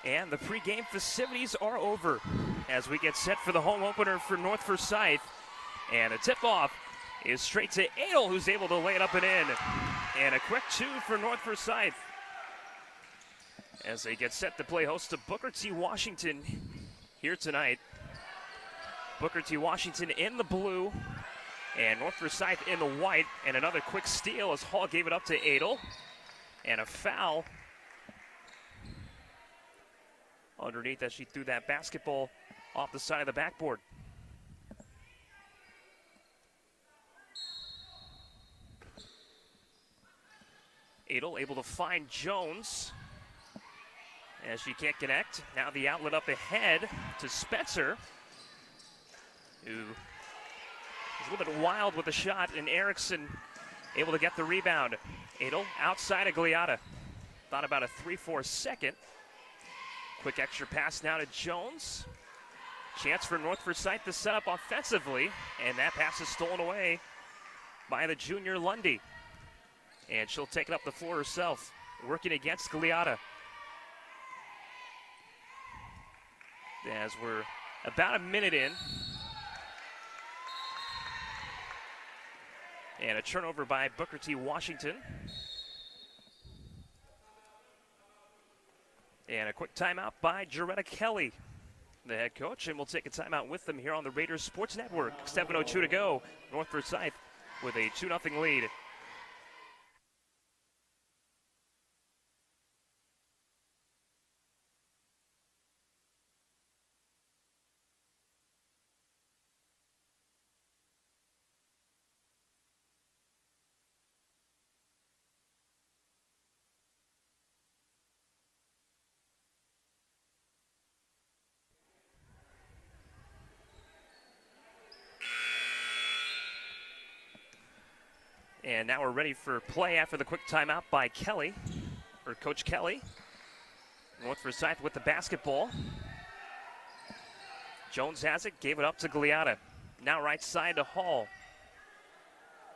And the pregame festivities are over as we get set for the home opener for North Forsyth. And the tip-off is straight to Adel, who's able to lay it up and in. And a quick 2 for North Forsyth as they get set to play host to Booker T. Washington here tonight. Booker T. Washington in the blue and North Forsyth in the white. And another quick steal as Hall gave it up to Adel. And a foul underneath as she threw that basketball off the side of the backboard. Adel able to find Jones as she can't connect. Now the outlet up ahead to Spencer, who is a little bit wild with the shot, and Erickson able to get the rebound. Adel outside of Gliata. Thought about a 3-4 second. Quick extra pass now to Jones. Chance for North Forsyth to set up offensively, and that pass is stolen away by the junior Lundy. And she'll take it up the floor herself, working against Gliata. As we're about a minute in. And a turnover by Booker T. Washington. And a quick timeout by Jaretta Kelly, the head coach, and we'll take a timeout with them here on the Raiders Sports Network. 7:02 to go. North Forsyth with a 2-0 lead. And now we're ready for play after the quick timeout by Kelly, or Coach Kelly. North Forsyth with the basketball. Jones has it, gave it up to Gliata. Now right side to Hall.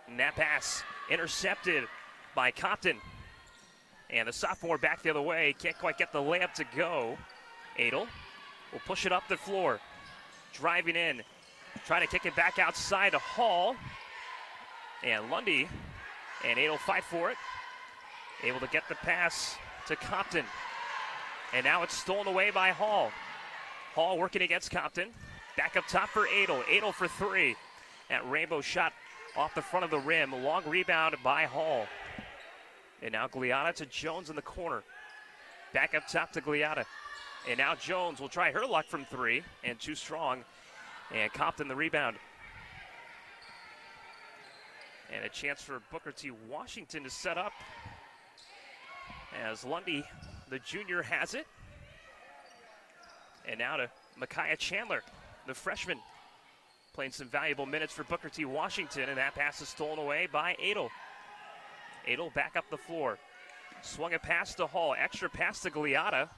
And that pass intercepted by Compton. And the sophomore back the other way, can't quite get the layup to go. Adel will push it up the floor. Driving in, trying to kick it back outside to Hall. And Lundy and Adel fight for it. Able to get the pass to Compton. And now it's stolen away by Hall. Hall working against Compton. Back up top for Adel. Adel for 3. That rainbow shot off the front of the rim. Long rebound by Hall. And now Gliata to Jones in the corner. Back up top to Gliata. And now Jones will try her luck from 3. And too strong. And Compton the rebound. And a chance for Booker T. Washington to set up as Lundy, the junior, has it. And now to Micaiah Chandler, the freshman, playing some valuable minutes for Booker T. Washington, and that pass is stolen away by Adel. Adel back up the floor. Swung a pass to Hall, extra pass to Gliata.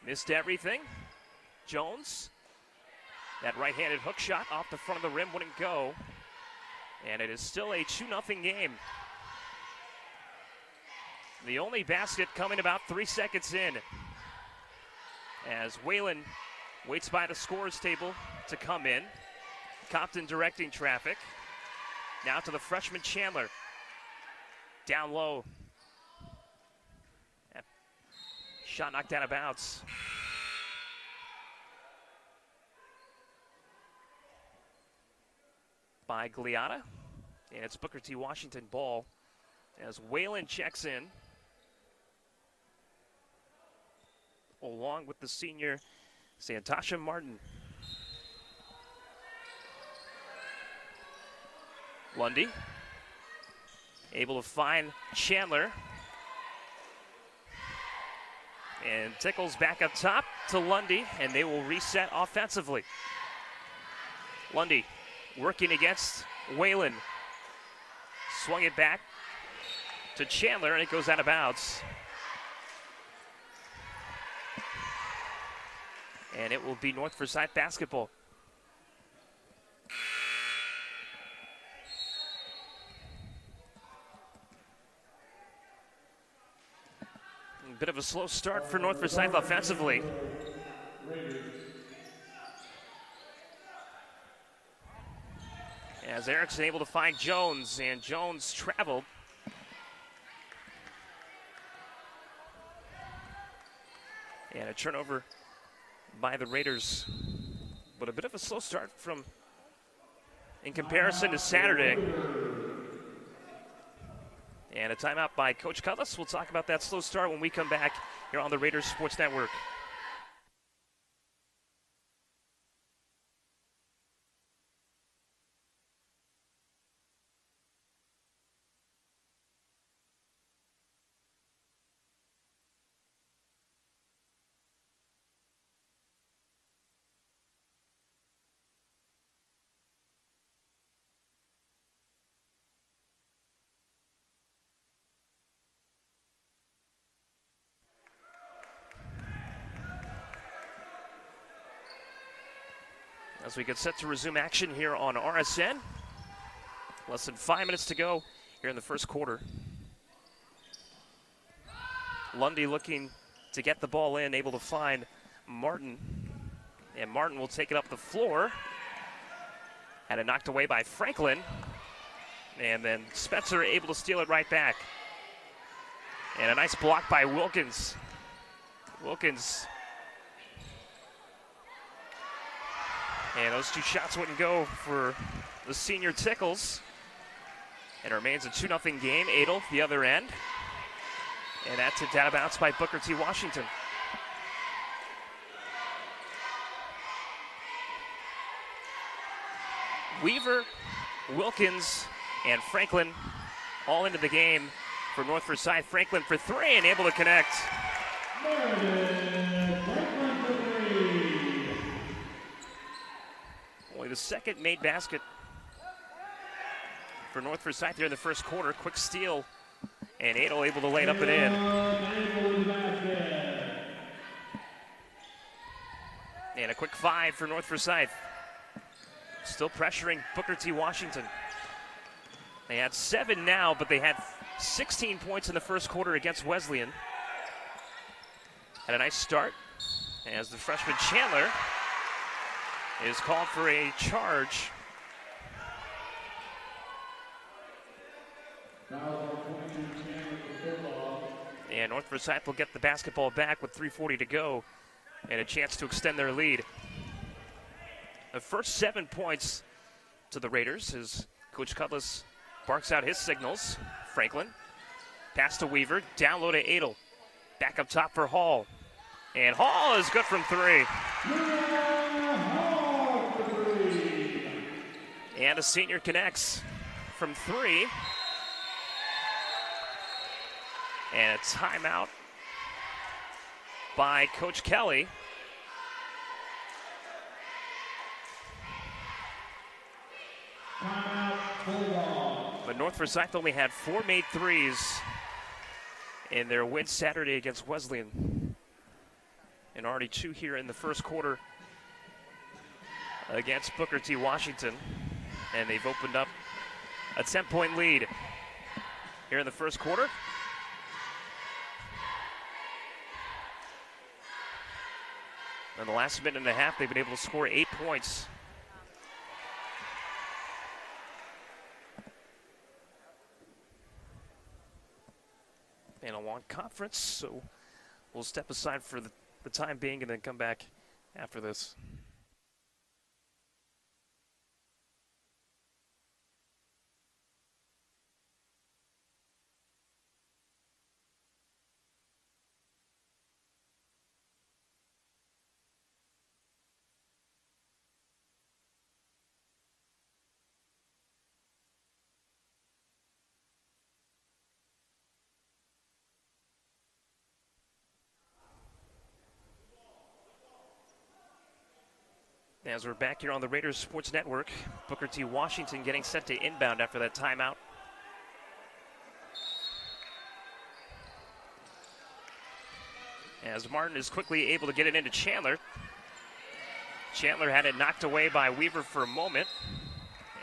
Missed everything. Jones, that right-handed hook shot off the front of the rim wouldn't go. And it is still a 2-0 game. The only basket coming about 3 seconds in. As Whalen waits by the scorer's table to come in. Compton directing traffic. Now to the freshman Chandler. Down low. Shot knocked out of bounds. By Gliata. And it's Booker T. Washington ball as Whalen checks in. Along with the senior Santasha Martin. Lundy able to find Chandler. And tickles back up top to Lundy, and they will reset offensively. Lundy working against Whalen. Swung it back to Chandler, and it goes out of bounds. And it will be North Forsyth basketball. Bit of a slow start for North Forsyth offensively. As Erickson able to find Jones, and Jones traveled. And a turnover by the Raiders. But a bit of a slow start in comparison to Saturday. And a timeout by Coach Cutlass. We'll talk about that slow start when we come back here on the Raiders Sports Network. As we get set to resume action here on RSN. Less than 5 minutes to go here in the first quarter. Lundy looking to get the ball in, able to find Martin. And Martin will take it up the floor. Had it knocked away by Franklin. And then Spencer able to steal it right back. And a nice block by Wilkins. Wilkins. And those two shots wouldn't go for the senior Tickles. And it remains a 2-0 game. Adel, the other end. And that's a down bounce by Booker T. Washington. Weaver, Wilkins, and Franklin all into the game for North Forsyth. Franklin for three and able to connect. Only the second made basket for North Forsyth here in the first quarter. Quick steal, and Adel able to lay it up and in. And a quick five for North Forsyth. Still pressuring Booker T. Washington. They had 7 now, but they had 16 points in the first quarter against Wesleyan. Had a nice start as the freshman Chandler is called for a charge. And North Forsyth will get the basketball back with 3:40 to go and a chance to extend their lead. The first 7 points to the Raiders as Coach Cutlass barks out his signals. Franklin, pass to Weaver, down low to Adel. Back up top for Hall. And Hall is good from three. And a senior connects from three. And a timeout by Coach Kelly. But North Forsyth only had 4 made threes in their win Saturday against Wesleyan. And already 2 here in the first quarter against Booker T. Washington. And they've opened up a 10-point lead here in the first quarter. In the last minute and a half, they've been able to score 8 points. And a long conference, so we'll step aside for the time being and then come back after this. As we're back here on the Raiders Sports Network, Booker T. Washington getting set to inbound after that timeout. As Martin is quickly able to get it into Chandler. Chandler had it knocked away by Weaver for a moment,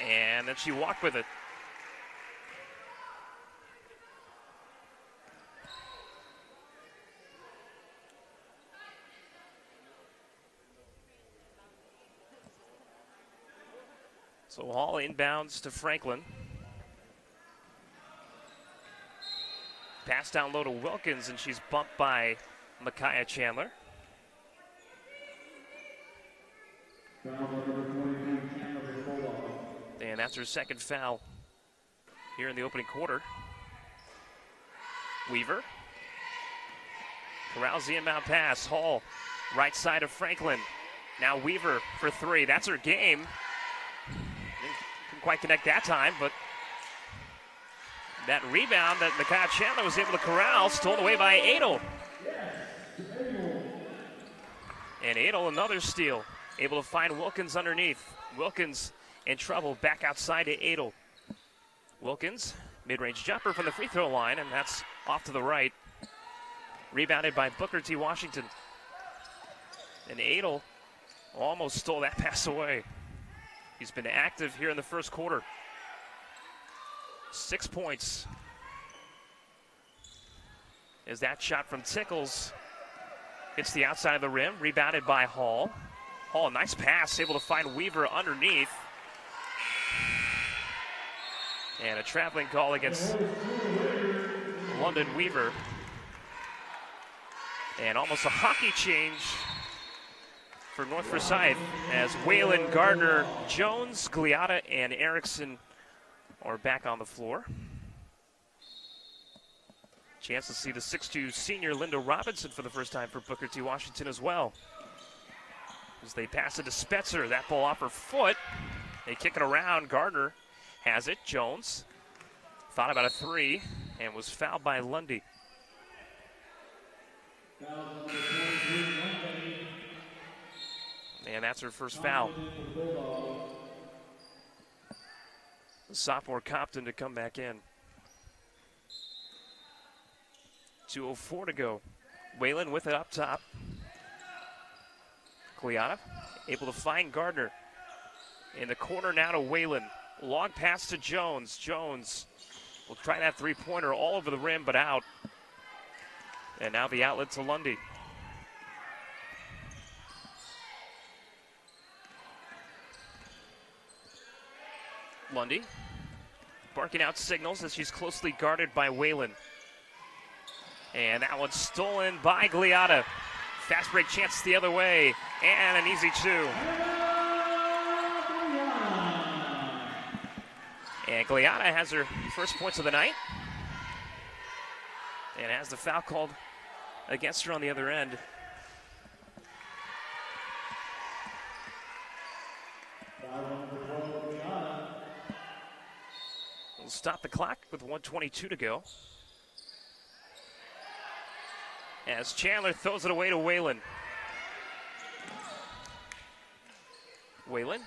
and then she walked with it. So Hall inbounds to Franklin. Pass down low to Wilkins, and she's bumped by Micaiah Chandler. And that's her second foul here in the opening quarter. Weaver. Corrals the inbound pass. Hall, right side of Franklin. Now Weaver for three. That's her game. Couldn't quite connect that time, but that rebound that Micaiah Chandler was able to corral, stolen away by Adel. And Adel, another steal. Able to find Wilkins underneath. Wilkins in trouble, back outside to Adel. Wilkins, mid-range jumper from the free throw line, and that's off to the right. Rebounded by Booker T. Washington. And Adel almost stole that pass away. He's been active here in the first quarter. 6 points. As that shot from Tickles hits the outside of the rim, rebounded by Hall. Hall, nice pass, able to find Weaver underneath. And a traveling call against London Weaver. And almost a hockey change for North Forsyth as Whalen, Gardner, Jones, Gliata, and Erickson are back on the floor. Chance to see the 6'2 senior Linda Robinson for the first time for Booker T. Washington as well. As they pass it to Spetzer, that ball off her foot. They kick it around. Gardner has it. Jones thought about a three and was fouled by Lundy. And that's her first foul. The sophomore Compton to come back in. 2:04 to go. Whalen with it up top. Gliata able to find Gardner. In the corner now to Whalen. Long pass to Jones. Jones will try that three-pointer all over the rim, but out. And now the outlet to Lundy. Lundy barking out signals as she's closely guarded by Whalen. And that one's stolen by Gliata. Fast break chance the other way, and an easy two. And Gliata has her first points of the night. And has the foul called against her on the other end. We'll stop the clock with 1:22 to go. As Chandler throws it away to Whalen. Whalen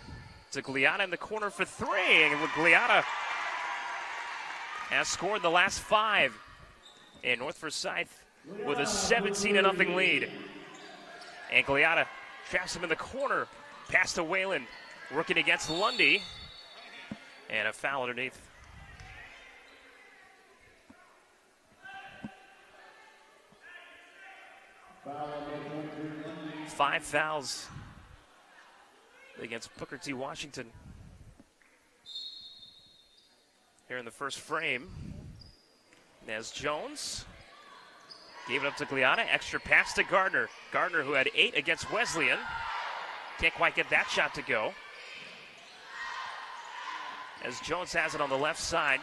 to Gliata in the corner for three. And Gliata has scored the last five. And North Forsyth with a 17-0 lead. And Gliata traps him in the corner. Pass to Whalen. Working against Lundy. And a foul underneath. Five fouls against Booker T. Washington here in the first frame. As Jones gave it up to Gliata. Extra pass to Gardner. Gardner, who had 8 against Wesleyan. Can't quite get that shot to go. As Jones has it on the left side.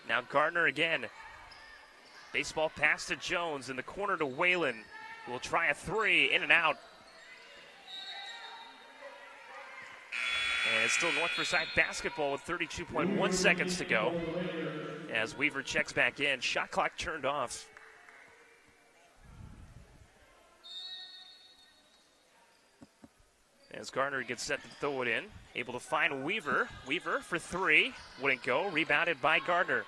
Now Gardner again. Baseball pass to Jones in the corner to Whalen. Will try a three, in and out. And it's still North Forsyth basketball with 32.1 seconds to go. As Weaver checks back in, shot clock turned off. As Gardner gets set to throw it in, able to find Weaver. Weaver for three, wouldn't go, rebounded by Gardner.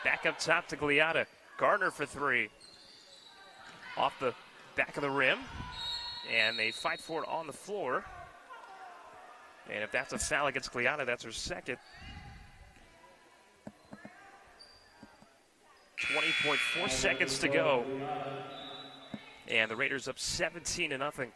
Back up top to Gliata. Gardner for three. Off the back of the rim. And they fight for it on the floor. And if that's a foul against Gliata, that's her second. 20.4 seconds to go. And the Raiders up 17-0.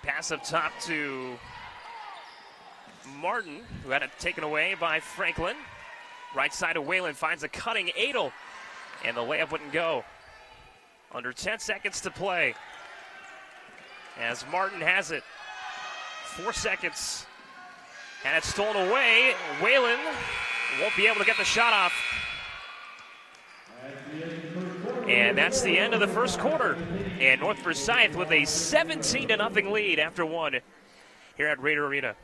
Pass up top to Martin, who had it taken away by Franklin. Right side of Whalen finds a cutting Adel, and the layup wouldn't go. Under 10 seconds to play. As Martin has it. 4 seconds. And it's stolen away. Whalen won't be able to get the shot off. And that's the end of the first quarter. And North Forsyth with a 17-0 lead after one here at Raider Arena.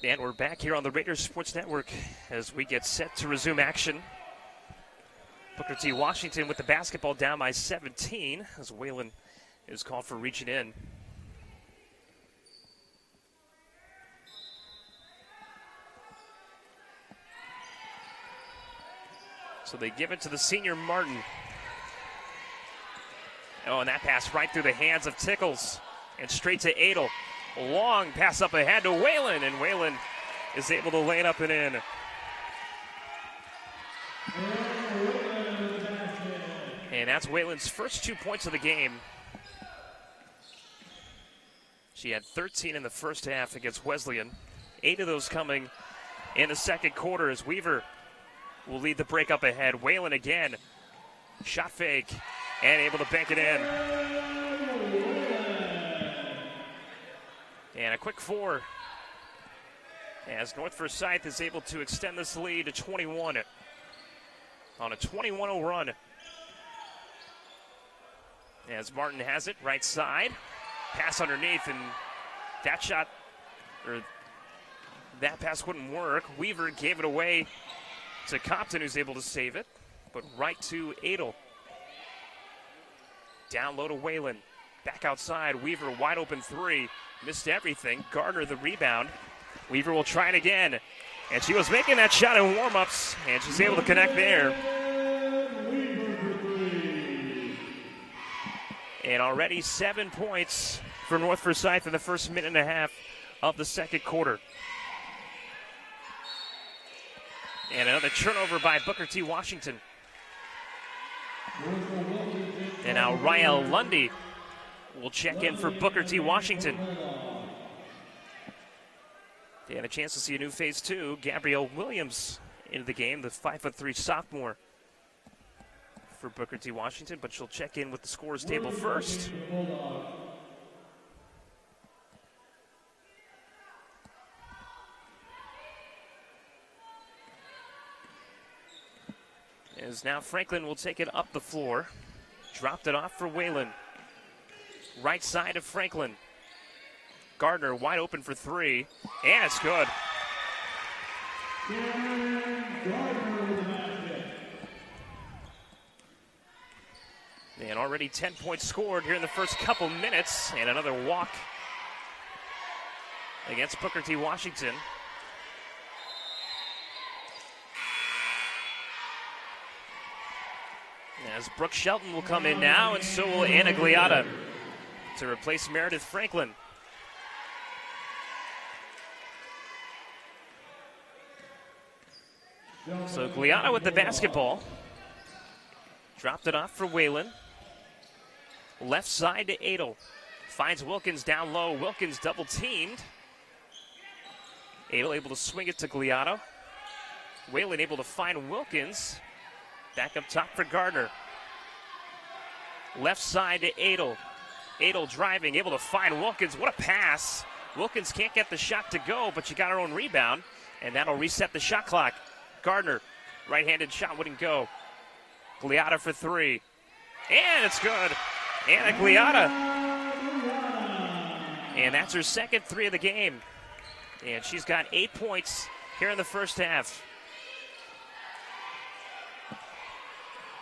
And we're back here on the Raiders Sports Network as we get set to resume action. Booker T. Washington with the basketball down by 17 as Whalen is called for reaching in. So they give it to the senior Martin. Oh, and that pass right through the hands of Tickles and straight to Adel. A long pass up ahead to Whalen, and Whalen is able to lay it up and in. And that's Whalen's first 2 points of the game. She had 13 in the first half against Wesleyan. 8 of those coming in the second quarter as Weaver will lead the break up ahead. Whalen again, shot fake, and able to bank it in. And a quick 4 as North Forsyth is able to extend this lead to 21 on a 21-0 run. As Martin has it, right side, pass underneath, and that shot, or that pass wouldn't work. Weaver gave it away to Compton, who's able to save it, but right to Adel. Down low to Whalen, back outside, Weaver wide open 3. Missed everything. Gardner the rebound. Weaver will try it again. And she was making that shot in warm-ups, and she's able to connect there. And already 7 points for North Forsyth in the first minute and a half of the second quarter. And another turnover by Booker T. Washington. And now Rael Lundy will check in for Booker T. Washington. And a chance to see a new phase 2. Gabrielle Williams into the game, the 5'3" sophomore for Booker T. Washington, but she'll check in with the scores table first. As now Franklin will take it up the floor. Dropped it off for Whalen. Right side of Franklin. Gardner wide open for 3, and it's good. And already 10 points scored here in the first couple minutes, and another walk against Booker T. Washington. As Brooke Shelton will come in now, and so will Anna Gliata to replace Meredith Franklin. So Gliata with the basketball. Dropped it off for Whalen. Left side to Adel. Finds Wilkins down low. Wilkins double teamed. Adel able to swing it to Gliata. Whalen able to find Wilkins. Back up top for Gardner. Left side to Adel. Adel driving, able to find Wilkins. What a pass. Wilkins can't get the shot to go, but she got her own rebound, and that'll reset the shot clock. Gardner, right-handed shot wouldn't go. Gliata for three. And it's good. Anna Gliata. And that's her second three of the game. And she's got 8 points here in the first half.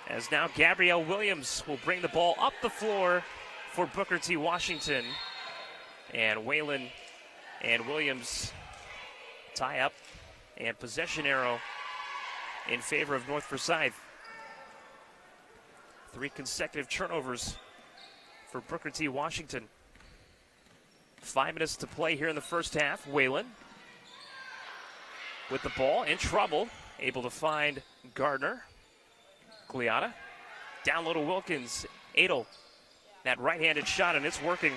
As now Gabrielle Williams will bring the ball up the floor for Booker T. Washington. And Whalen and Williams tie up. And possession arrow in favor of North Forsyth. 3 consecutive turnovers for Booker T. Washington. 5 minutes to play here in the first half. Whalen with the ball, in trouble. Able to find Gardner. Gliata. Down low to Wilkins. Adel. That right-handed shot, and it's working.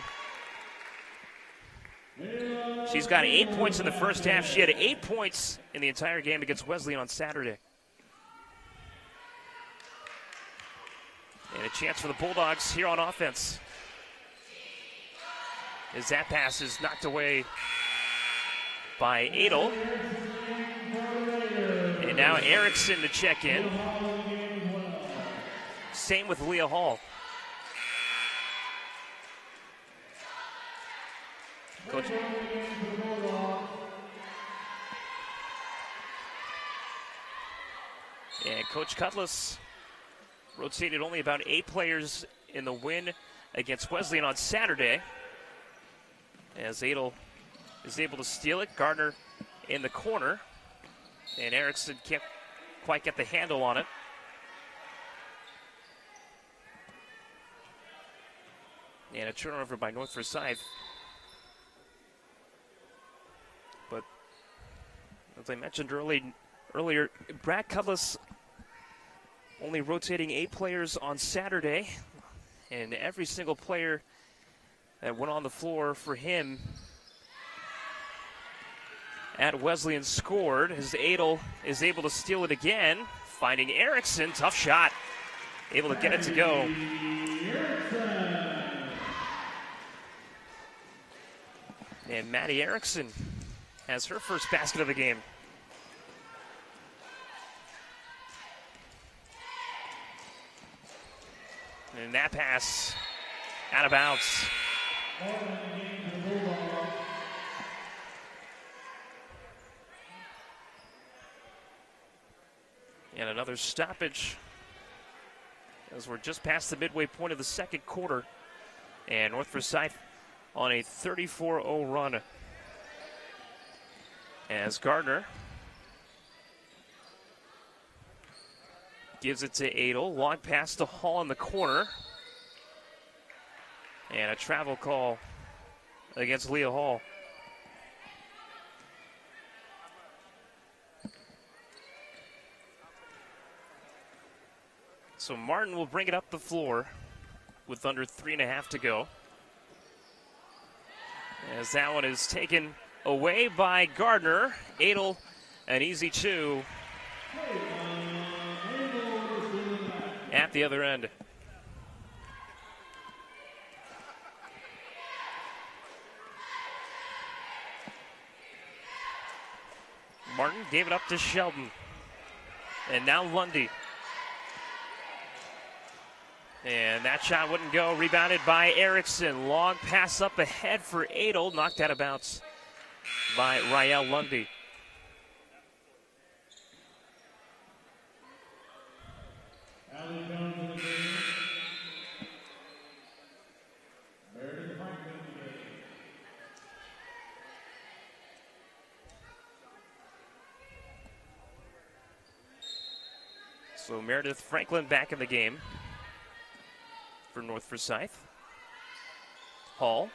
She's got 8 points in the first half. She had 8 points in the entire game against Wesleyan on Saturday. And a chance for the Bulldogs here on offense. As that pass is knocked away by Adel. And now Erickson to check in. Same with Leah Hall. Coach. And Coach Cutlass rotated only about 8 players in the win against Wesleyan on Saturday. As Adel is able to steal it. Gardner in the corner. And Erickson can't quite get the handle on it. And a turnover by North Forsyth. But as I mentioned earlier, Brad Cutlass only rotating 8 players on Saturday. And every single player that went on the floor for him at Wesleyan scored. As Adel is able to steal it again. Finding Erickson, tough shot. Able to get it to go. And Maddie Erickson has her first basket of the game. And that pass out of bounds. And another stoppage as we're just past the midway point of the second quarter. And North Forsyth on a 34-0 run. As Gardner gives it to Adel. Long pass to Hall in the corner. And a travel call against Leah Hall. So Martin will bring it up the floor with under 3.5 to go. As that one is taken away by Gardner. Adel, an easy 2 at the other end. Martin gave it up to Sheldon. And now Lundy. And that shot wouldn't go. Rebounded by Erickson. Long pass up ahead for Adel. Knocked out of bounds by Rael Lundy. So Meredith Franklin back in the game. for North Forsyth. Hall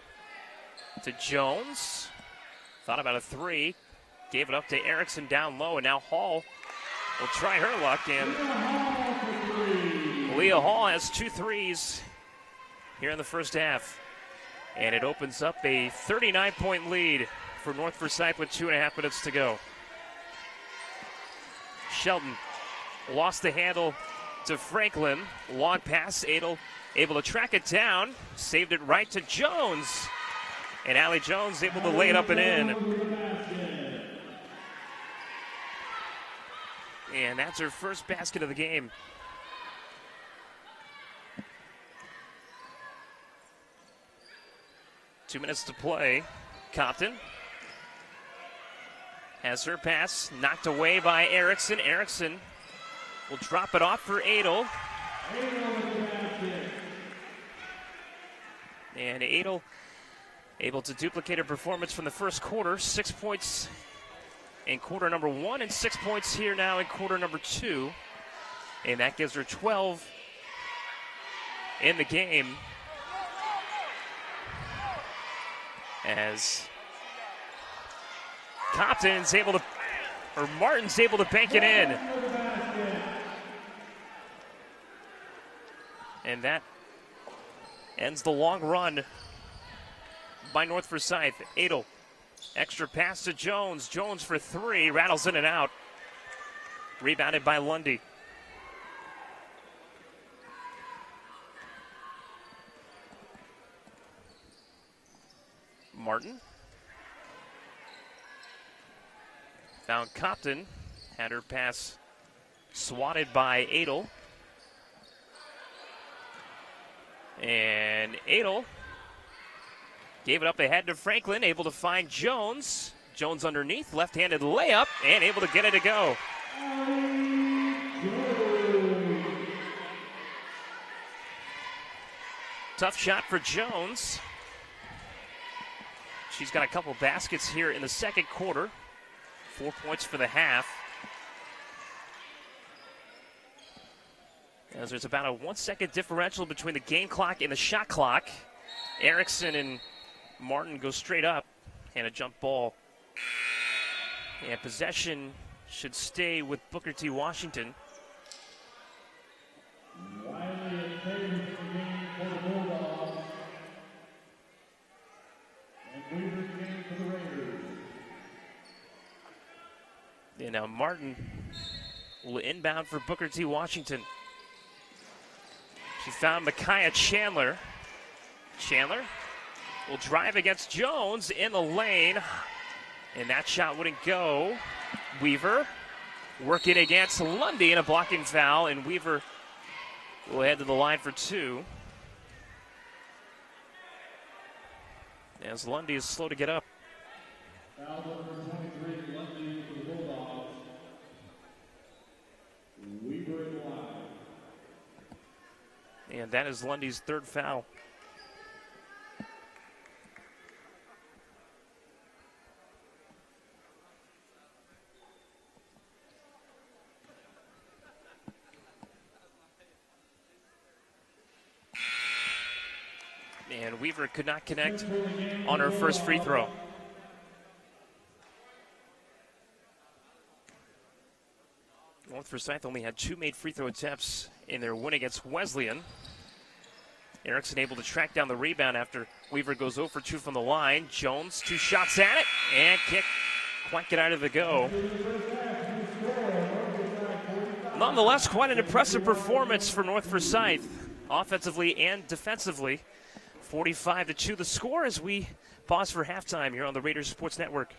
to Jones. Thought about a three. Gave it up to Erickson down low, and now Hall will try her luck. And Leah Hall has 2 threes here in the first half. And it opens up a 39-point lead for North Forsyth with 2.5 minutes to go. Shelton lost the handle to Franklin. Long pass, Adel able to track it down. Saved it right to Jones. And Allie Jones able to lay it up and in. And that's her first basket of the game. Two minutes to play. Compton has her pass knocked away by Erickson. Erickson will drop it off for Adel. And Adel able to duplicate her performance from the first quarter. 6 points in quarter number 1 and 6 points here now in quarter number 2. And that gives her 12 in the game. As Compton's able to, or Martin's able to bank it in. And that ends the long run by North Forsyth. Adel, extra pass to Jones. Jones for 3, rattles in and out. Rebounded by Lundy. Martin found Compton, had her pass swatted by Adel. And Adel gave it up ahead to Franklin, able to find Jones. Jones underneath, left-handed layup, and able to get it to go. Tough shot for Jones. She's got a couple baskets here in the second quarter. 4 points for the half. As there's about a 1 second differential between the game clock and the shot clock. Erickson and Martin go straight up, and a jump ball. And possession should stay with Booker T. Washington. And now Martin will inbound for Booker T. Washington. She found Micaiah Chandler. Chandler will drive against Jones in the lane. And that shot wouldn't go. Weaver working against Lundy in a blocking foul. And Weaver will head to the line for 2. As Lundy is slow to get up. Foul number 23, Lundy for the Bulldogs. Weaver in the line. And that is Lundy's third foul. And Weaver could not connect on her first free throw. North Forsyth only had 2 made free throw attempts in their win against Wesleyan. Erickson able to track down the rebound after Weaver goes 0 for 2 from the line. Jones, 2 shots at it, and can't quite get out of the go. Nonetheless, quite an impressive performance for North Forsyth, offensively and defensively. 45-2 the score as we pause for halftime here on the Raiders Sports Network.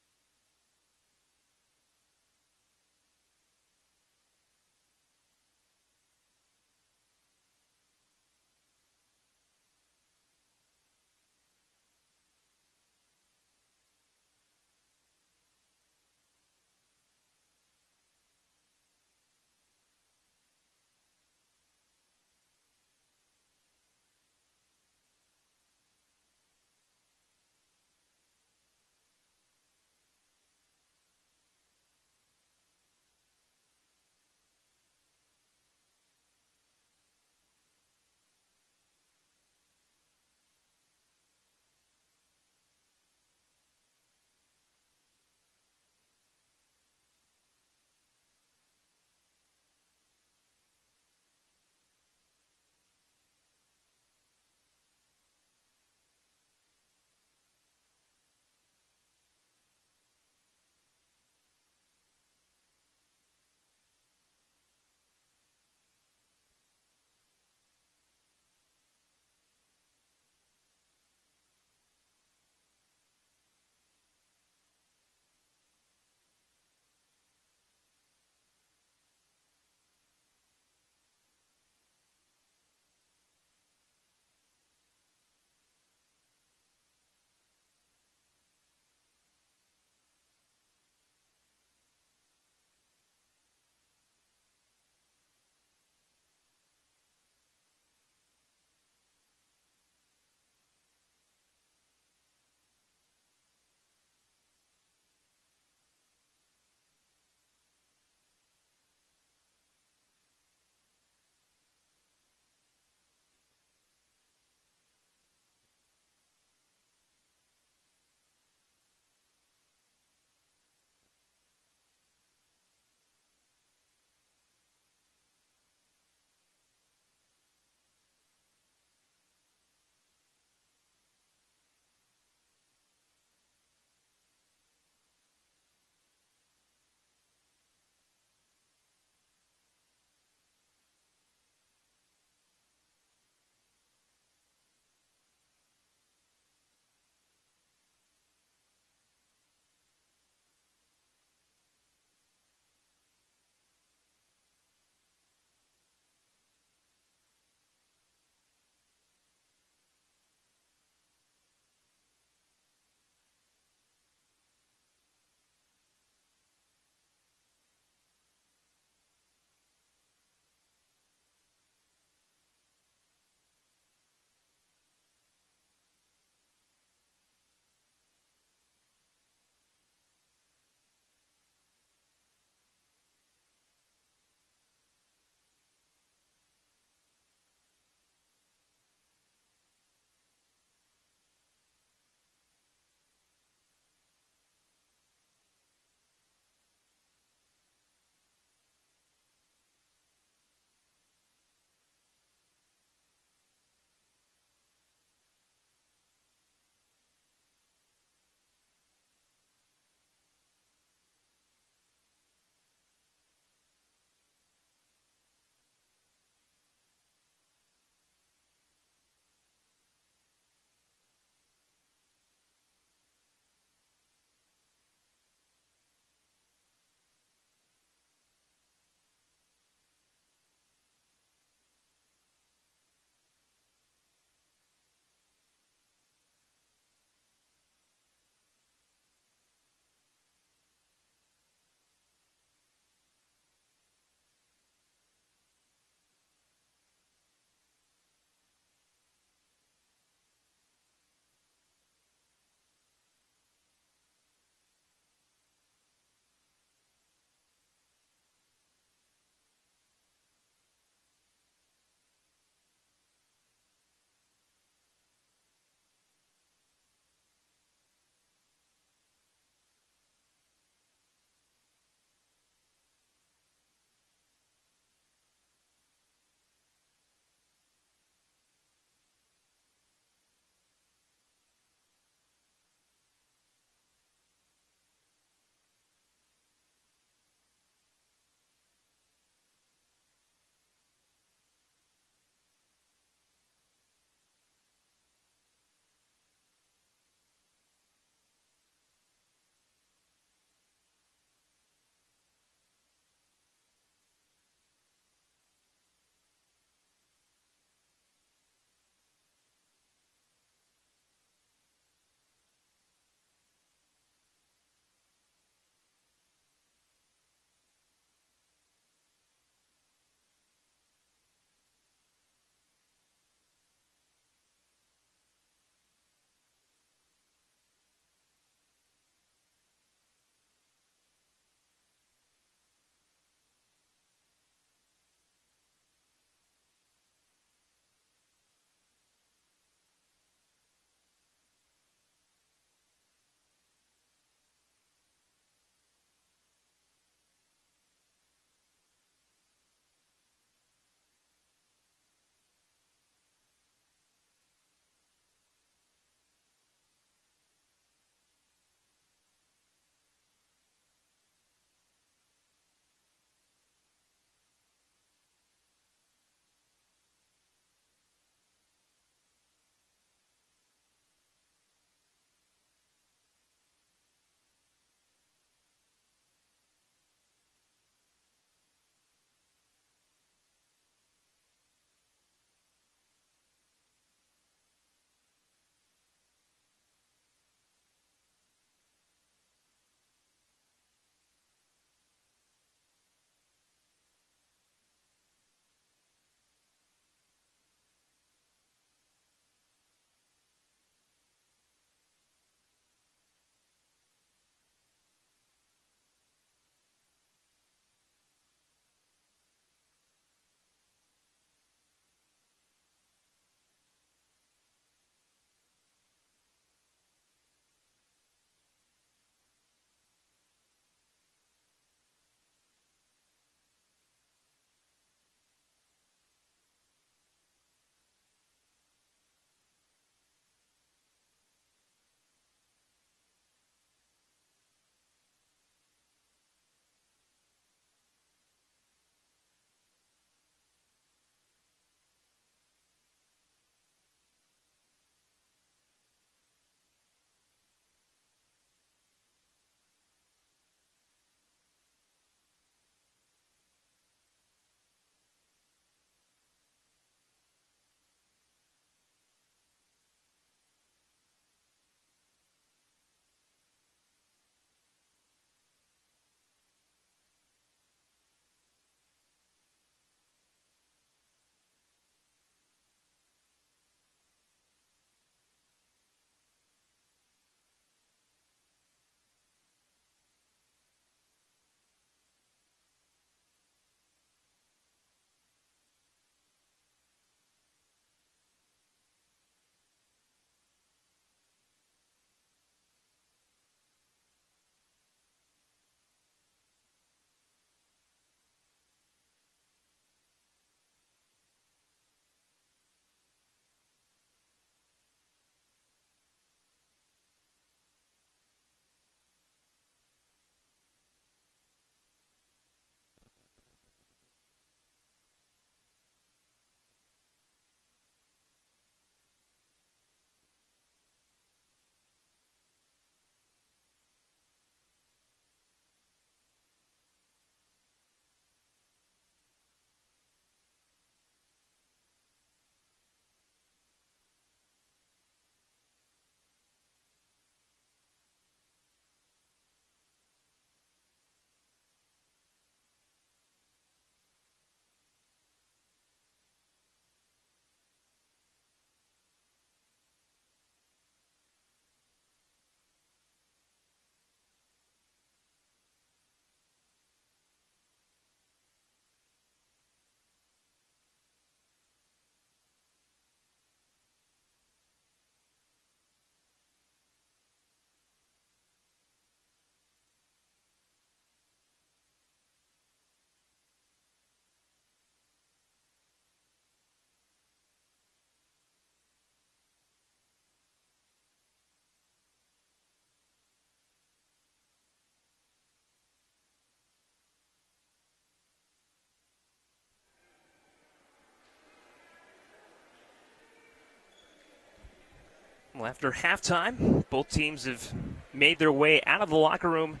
Well, after halftime, both teams have made their way out of the locker room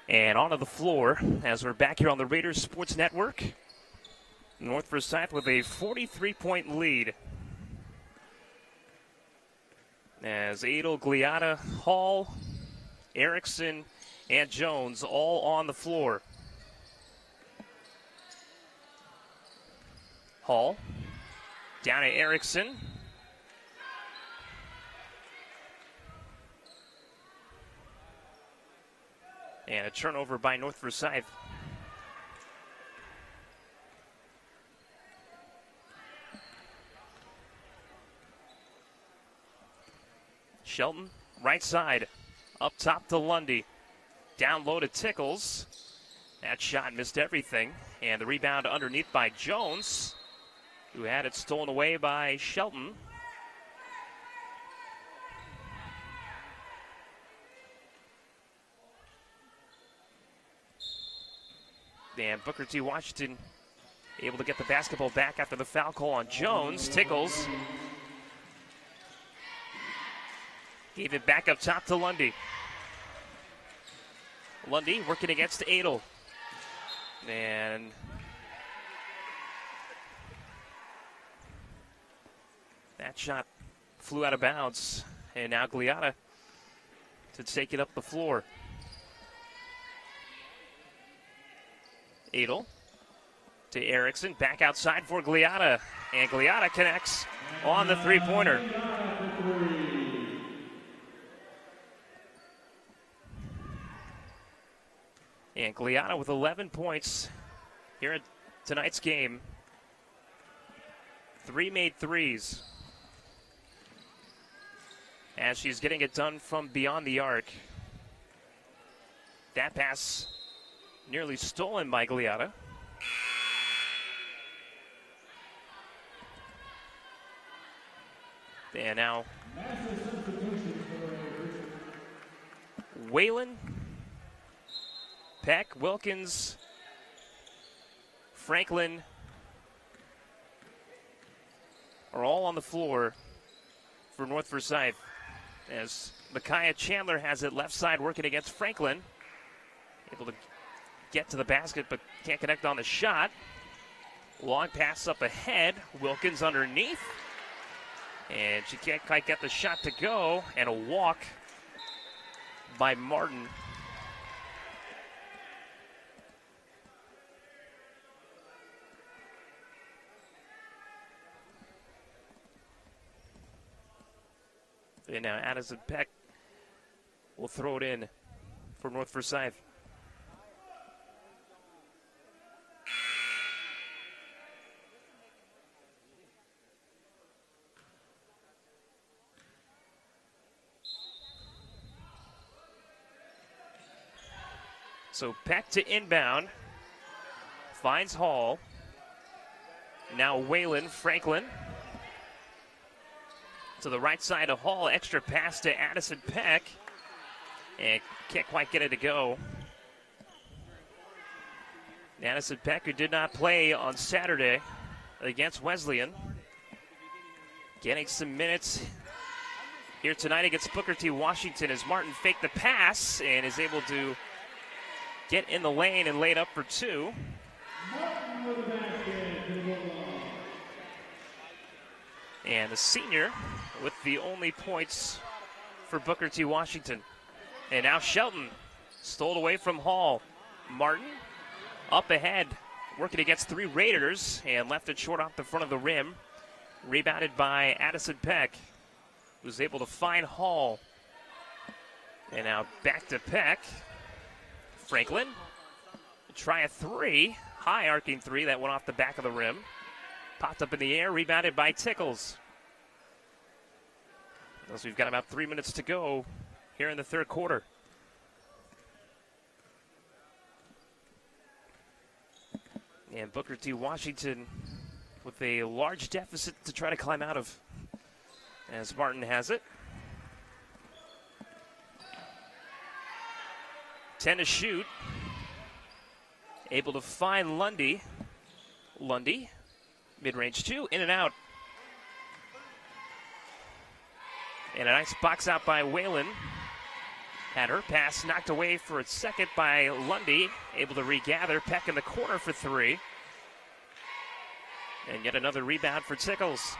and onto the floor as we're back here on the Raiders Sports Network. North Forsyth with a 43-point lead. As Adel, Gliata, Hall, Erickson, and Jones all on the floor. Hall down to Erickson. And a turnover by North Forsyth. Shelton, right side, up top to Lundy. Down low to Tickles. That shot missed everything. And the rebound underneath by Jones, who had it stolen away by Shelton. And Booker T. Washington able to get the basketball back after the foul call on Jones. Tickles gave it back up top to Lundy. Lundy working against Adel. And that shot flew out of bounds. And now Gliata to take it up the floor. Adel to Erickson, back outside for Gliata. And Gliata connects on the three-pointer. And Gliata with 11 points here at tonight's game. 3 made threes. As she's getting it done from beyond the arc. That pass nearly stolen by Gliata. And now Whalen, Peck, Wilkins, Franklin are all on the floor for North Forsyth. As Micaiah Chandler has it left side working against Franklin. Able to get to the basket but can't connect on the shot. Long pass up ahead. Wilkins underneath. And she can't quite get the shot to go. And a walk by Martin. And now Addison Peck will throw it in for North Forsyth. So Peck to inbound. Finds Hall. Now Whalen, Franklin. To the right side of Hall. Extra pass to Addison Peck. And can't quite get it to go. Addison Peck, who did not play on Saturday against Wesleyan. Getting some minutes here tonight against Booker T. Washington as Martin faked the pass and is able to get in the lane and laid up for two. And the senior with the only points for Booker T. Washington. And now Shelton stole away from Hall. Martin up ahead, working against 3 Raiders and left it short off the front of the rim. Rebounded by Addison Peck, who's able to find Hall. And now back to Peck. Franklin will try a 3, high arcing 3 that went off the back of the rim. Popped up in the air, rebounded by Tickles. As we've got about 3 minutes to go here in the third quarter. And Booker T. Washington with a large deficit to try to climb out of, as Martin has it. 10 to shoot. Able to find Lundy. Lundy, mid-range 2, in and out. And a nice box out by Whalen. Had her pass knocked away for a second by Lundy. Able to regather. Peck in the corner for three. And yet another rebound for Tickles.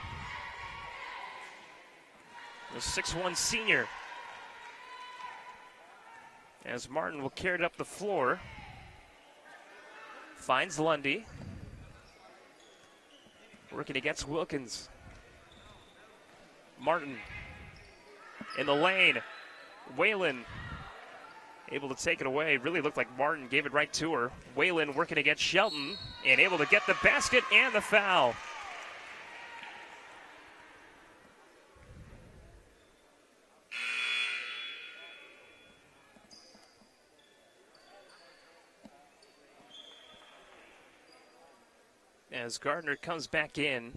The 6'1" senior. As Martin will carry it up the floor. Finds Lundy. Working against Wilkins. Martin in the lane. Whalen able to take it away. Really looked like Martin gave it right to her. Whalen working against Shelton and able to get the basket and the foul. As Gardner comes back in.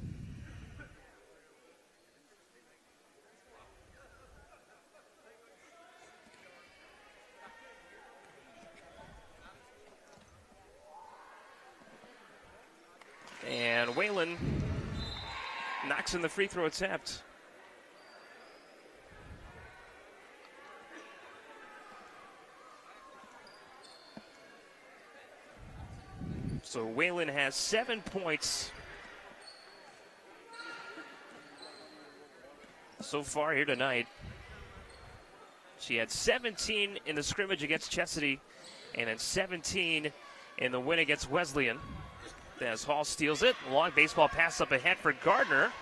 And Whalen knocks in the free throw attempt. So Whalen has 7 points so far here tonight. She had 17 in the scrimmage against Chesadee and then 17 in the win against Wesleyan. As Hall steals it, long baseball pass up ahead for Gardner.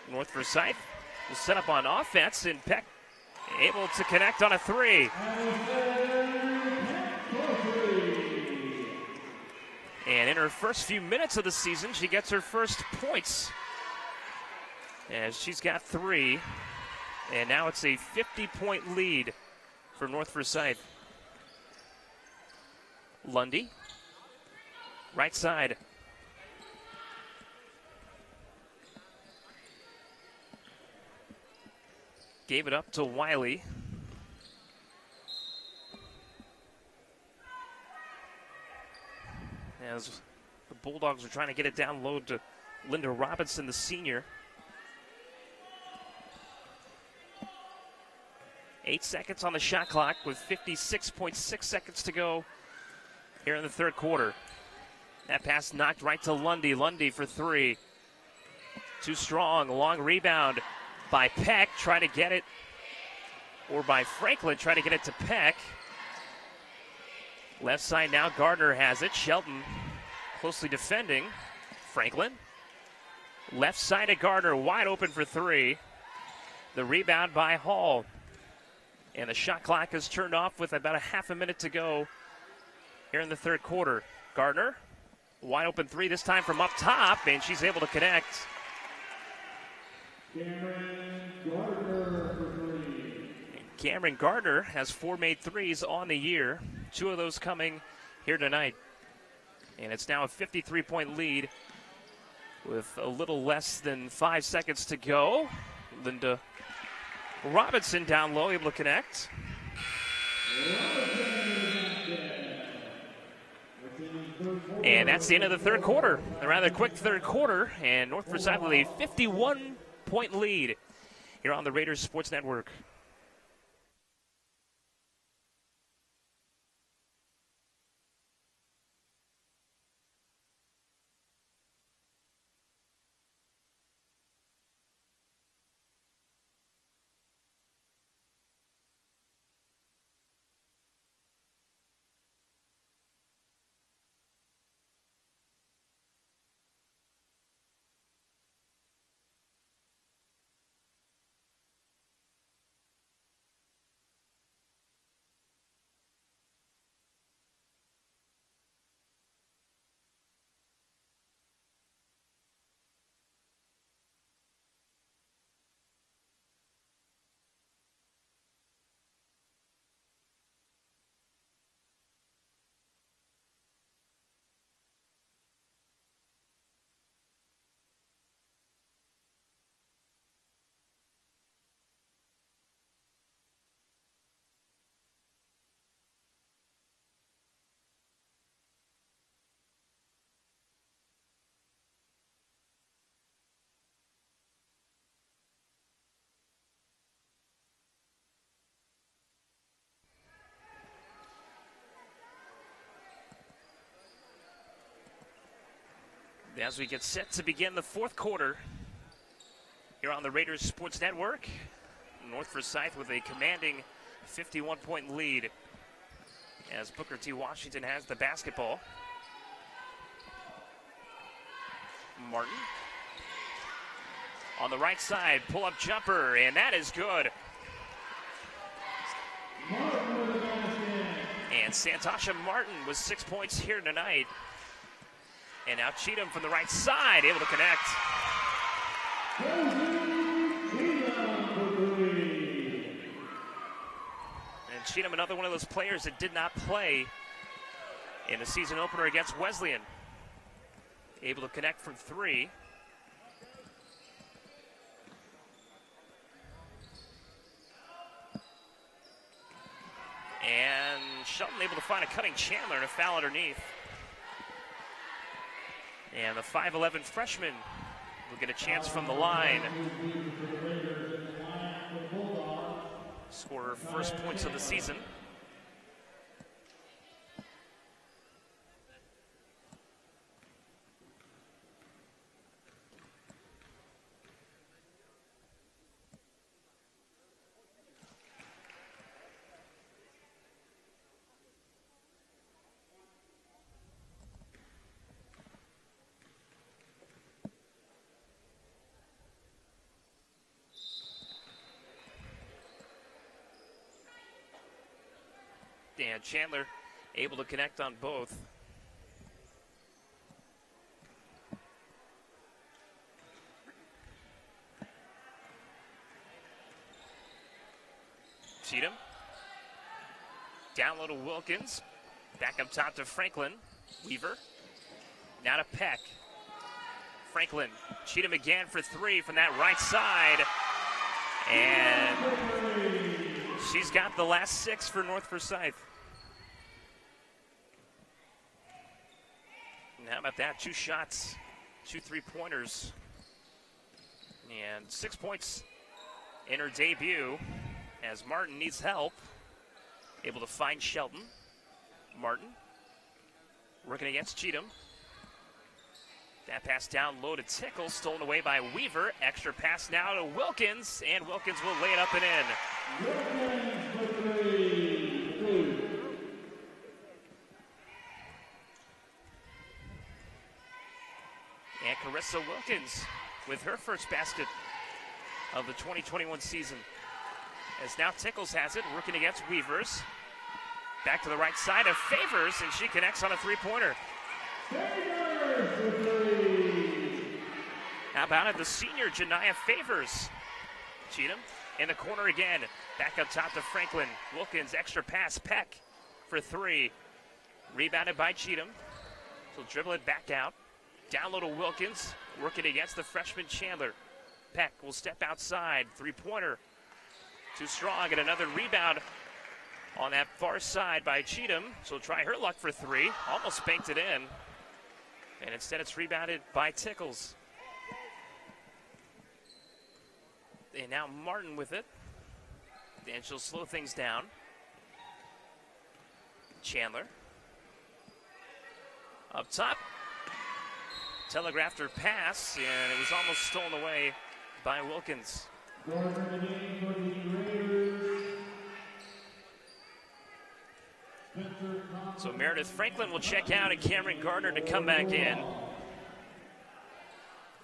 North Forsyth will set up on offense, and Peck able to connect on a three. And in her first few minutes of the season, she gets her first points. As she's got three, and now it's a 50-point lead for North Forsyth. Lundy. Right side. Gave it up to Wiley. As the Bulldogs are trying to get it down low to Linda Robinson, the senior. 8 seconds on the shot clock with 56.6 seconds to go here in the third quarter. That pass knocked right to Lundy. Lundy for three. Too strong. Long rebound by Peck. Try to get it. Or by Franklin. Try to get it to Peck. Left side now. Gardner has it. Shelton closely defending. Franklin. Left side of Gardner. Wide open for three. The rebound by Hall. And the shot clock is turned off with about a half a minute to go here in the third quarter. Gardner. Wide open three, this time from up top, and she's able to connect. Cameron Gardner has 4 made threes on the year, 2 of those coming here tonight. And it's now a 53-point lead with a little less than 5 seconds to go. Linda Robinson down low, able to connect. And that's the end of the third quarter. A rather quick third quarter, and North Forsyth with a 51-point lead here on the Raiders Sports Network. As we get set to begin the fourth quarter here on the Raiders Sports Network, North Forsyth with a commanding 51-point lead as Booker T. Washington has the basketball. Martin on the right side, pull-up jumper, and that is good. And Santasha Martin with 6 points here tonight. And now Cheatham from the right side, able to connect. And Cheatham, another one of those players that did not play in the season opener against Wesleyan. Able to connect from three. And Shelton able to find a cutting Chandler and a foul underneath. And the 5'11 freshman will get a chance from the line. Score her first points of the season. And Chandler able to connect on both. Cheatham. Down low to Wilkins. Back up top to Franklin. Weaver. Now to Peck. Franklin. Cheatham again for three from that right side. And she's got the last six for North Forsyth. And how about that? 2 shots, 2 3-pointers. And 6 points in her debut as Martin needs help. Able to find Shelton. Martin working against Cheatham. That pass down low to Tickle, stolen away by Weaver. Extra pass now to Wilkins, and Wilkins will lay it up and in. And Carissa Wilkins with her first basket of the 2021 season. As now Tickles has it, working against Weavers. Back to the right side of Favors, and she connects on a three-pointer. How about it, the senior Janiyah Favors? Cheatham in the corner again. Back up top to Franklin. Wilkins, extra pass, Peck for three. Rebounded by Cheatham. So dribble it back out. Down low to Wilkins, working against the freshman Chandler. Peck will step outside, three-pointer. Too strong, and another rebound on that far side by Cheatham. So try her luck for three. Almost banked it in. And instead it's rebounded by Tickles. And now Martin with it. And she'll slow things down. Chandler. Up top. Telegraphed her pass, and it was almost stolen away by Wilkins. So Meredith Franklin will check out and Cameron Gardner to come back in.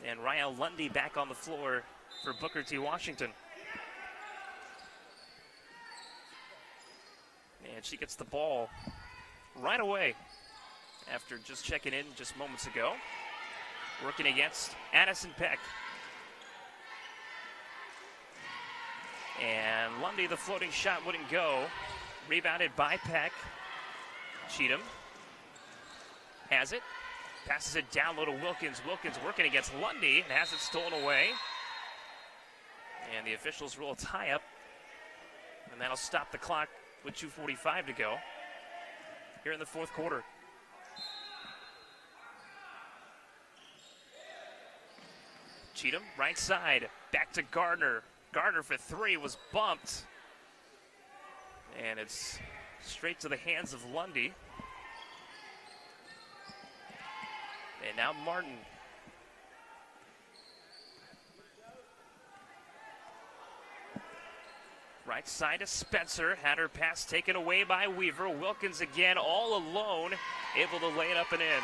And Ryan Lundy back on the floor for Booker T. Washington. And she gets the ball right away after just checking in just moments ago. Working against Addison Peck. And Lundy, the floating shot wouldn't go. Rebounded by Peck. Cheatham has it. Passes it down low to Wilkins. Wilkins working against Lundy and has it stolen away. And the officials rule a tie-up. And that'll stop the clock with 2:45 to go here in the fourth quarter. Cheatham, right side, back to Gardner. Gardner for three was bumped. And it's straight to the hands of Lundy. And now Martin Right side to Spencer. Had her pass taken away by Weaver. Wilkins again all alone. Able to lay it up and in.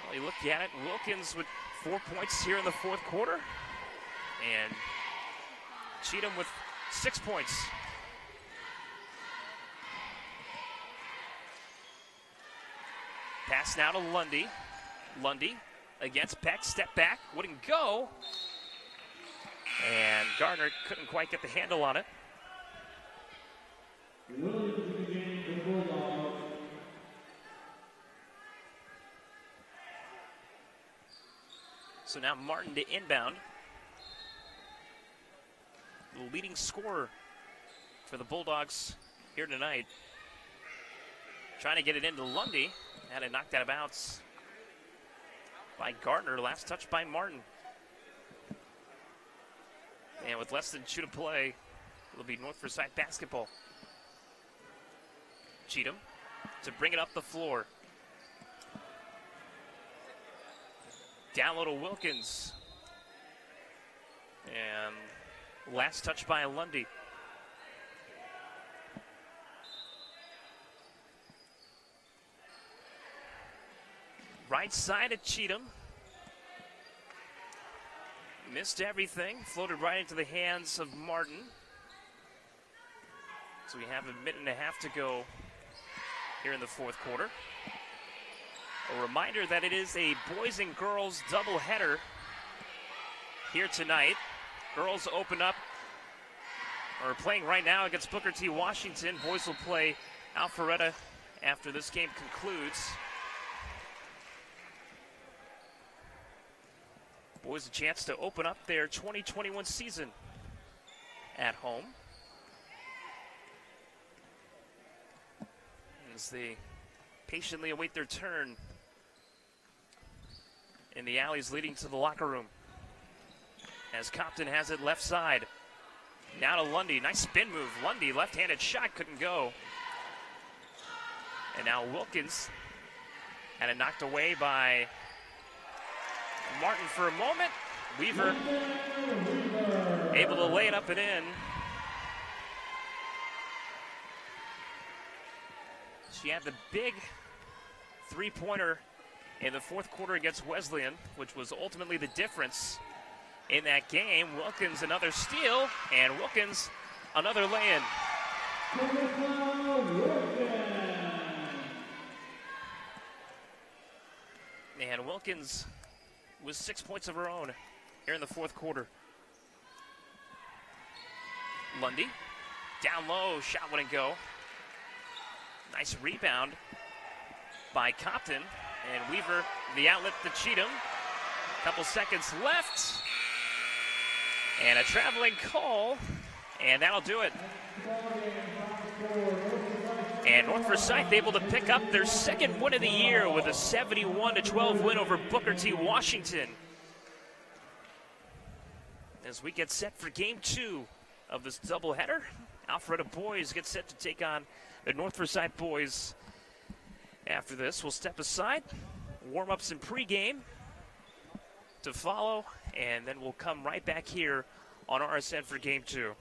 Well, you look at it. Wilkins with 4 points here in the fourth quarter. And Cheatham with 6 points. Pass now to Lundy. Lundy against Peck. Step back. Wouldn't go. And Gardner couldn't quite get the handle on it. So now Martin to inbound. The leading scorer for the Bulldogs here tonight. Trying to get it into Lundy. Had it knocked out of bounds by Gardner. Last touch by Martin. And with less than 2 to play, it'll be North Forsyth basketball. Cheatham to bring it up the floor. Down low to Wilkins. And last touch by Lundy. Right side of Cheatham. Missed everything. Floated right into the hands of Martin. So we have a minute and a half to go here in the fourth quarter. A reminder that it is a boys and girls doubleheader here tonight. Girls open up, or playing right now against Booker T. Washington. Boys will play Alpharetta after this game concludes. Boys a chance to open up their 2021 season at home. As they patiently await their turn in the alleys leading to the locker room. As Compton has it left side. Now to Lundy. Nice spin move. Lundy, left-handed shot, couldn't go. And now Wilkins had it knocked away by Martin for a moment. Weaver able to lay it up and in. She had the big three-pointer in the fourth quarter against Wesleyan, which was ultimately the difference in that game. Wilkins another steal, and Wilkins another lay-in. And Wilkins with 6 points of her own here in the fourth quarter. Lundy, down low, shot wouldn't go. Nice rebound by Compton, and Weaver, the outlet to Cheatham. Couple seconds left, and a traveling call, and that'll do it. And North Forsyth able to pick up their second win of the year with a 71-12 win over Booker T. Washington. As we get set for game 2 of this doubleheader, Alpharetta boys get set to take on the North Forsyth boys. After this, we'll step aside, warm-ups and pregame to follow, and then we'll come right back here on RSN for game 2.